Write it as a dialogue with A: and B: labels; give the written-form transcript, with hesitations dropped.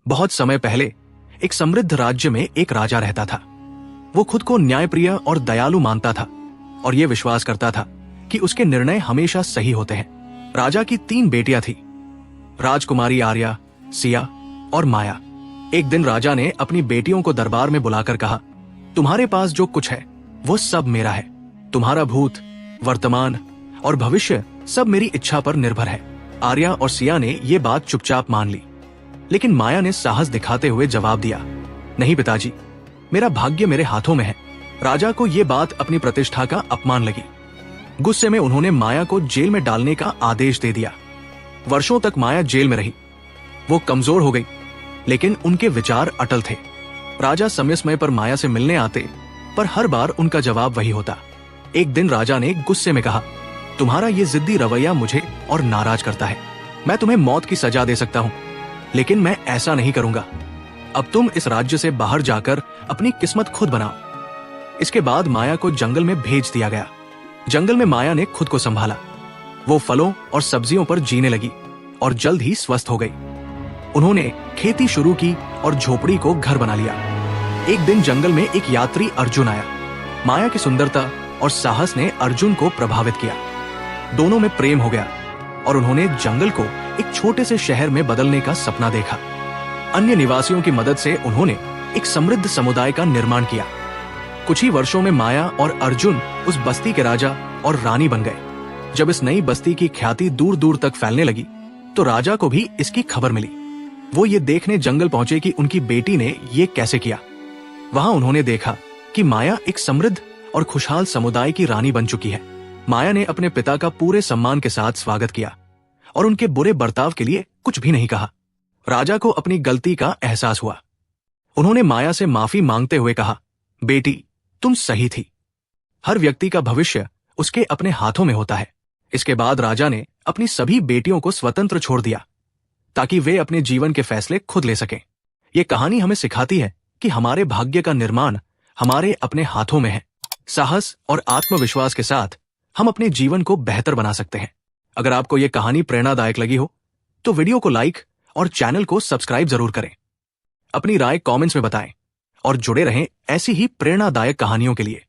A: बहुत समय पहले एक समृद्ध राज्य में एक राजा रहता था। वो खुद को न्यायप्रिय और दयालु मानता था और ये विश्वास करता था कि उसके निर्णय हमेशा सही होते हैं। राजा की 3 बेटियां थी, राजकुमारी आर्या, सिया और माया। एक दिन राजा ने अपनी बेटियों को दरबार में बुलाकर कहा, तुम्हारे पास जो कुछ है वो सब मेरा है। तुम्हारा भूत, वर्तमान और भविष्य सब मेरी इच्छा पर निर्भर है। आर्या और सिया ने ये बात चुपचाप मान ली, लेकिन माया ने साहस दिखाते हुए जवाब दिया, नहीं पिताजी, मेरा भाग्य मेरे हाथों में है। राजा को ये बात अपनी प्रतिष्ठा का अपमान लगी। गुस्से में उन्होंने माया को जेल में डालने का आदेश दे दिया। वर्षों तक माया जेल में रही। वो कमजोर हो गई, लेकिन उनके विचार अटल थे। राजा समय समय पर माया से मिलने आते, पर हर बार उनका जवाब वही होता। एक दिन राजा ने गुस्से में कहा, तुम्हारा ये जिद्दी रवैया मुझे और नाराज करता है। मैं तुम्हें मौत की सजा दे सकता हूं, लेकिन मैं ऐसा नहीं करूंगा। अब तुम इस राज्य से बाहर जाकर अपनी किस्मत खुद बनाओ। इसके बाद माया को जंगल में भेज दिया गया। जंगल में माया ने खुद को संभाला। वो फलों और सब्जियों पर जीने लगी और जल्द ही स्वस्थ हो गई। उन्होंने खेती शुरू की और झोपड़ी को घर बना लिया। एक दिन जंगल में एक यात्री अर्जुन आया। माया की सुंदरता और साहस ने अर्जुन को प्रभावित किया। दोनों में प्रेम हो गया और उन्होंने जंगल को एक छोटे से शहर में बदलने का सपना देखा। अन्य निवासियों की मदद से उन्होंने एक समृद्ध समुदाय का निर्माण किया। कुछ ही वर्षों में माया और अर्जुन उस बस्ती के राजा और रानी बन गए। जब इस नई बस्ती की ख्याति दूर दूर तक फैलने लगी, तो राजा को भी इसकी खबर मिली। वो ये देखने जंगल पहुंचे कि उनकी बेटी ने ये कैसे किया। वहां उन्होंने देखा कि माया एक समृद्ध और खुशहाल समुदाय की रानी बन चुकी है। माया ने अपने पिता का पूरे सम्मान के साथ स्वागत किया और उनके बुरे बर्ताव के लिए कुछ भी नहीं कहा। राजा को अपनी गलती का एहसास हुआ। उन्होंने माया से माफी मांगते हुए कहा, बेटी, तुम सही थी। हर व्यक्ति का भविष्य उसके अपने हाथों में होता है। इसके बाद राजा ने अपनी सभी बेटियों को स्वतंत्र छोड़ दिया, ताकि वे अपने जीवन के फैसले खुद ले सकें। ये कहानी हमें सिखाती है कि हमारे भाग्य का निर्माण हमारे अपने हाथों में है। साहस और आत्मविश्वास के साथ हम अपने जीवन को बेहतर बना सकते हैं। अगर आपको ये कहानी प्रेरणादायक लगी हो, तो वीडियो को लाइक और चैनल को सब्सक्राइब जरूर करें। अपनी राय कमेंट्स में बताएं और जुड़े रहें ऐसी ही प्रेरणादायक कहानियों के लिए।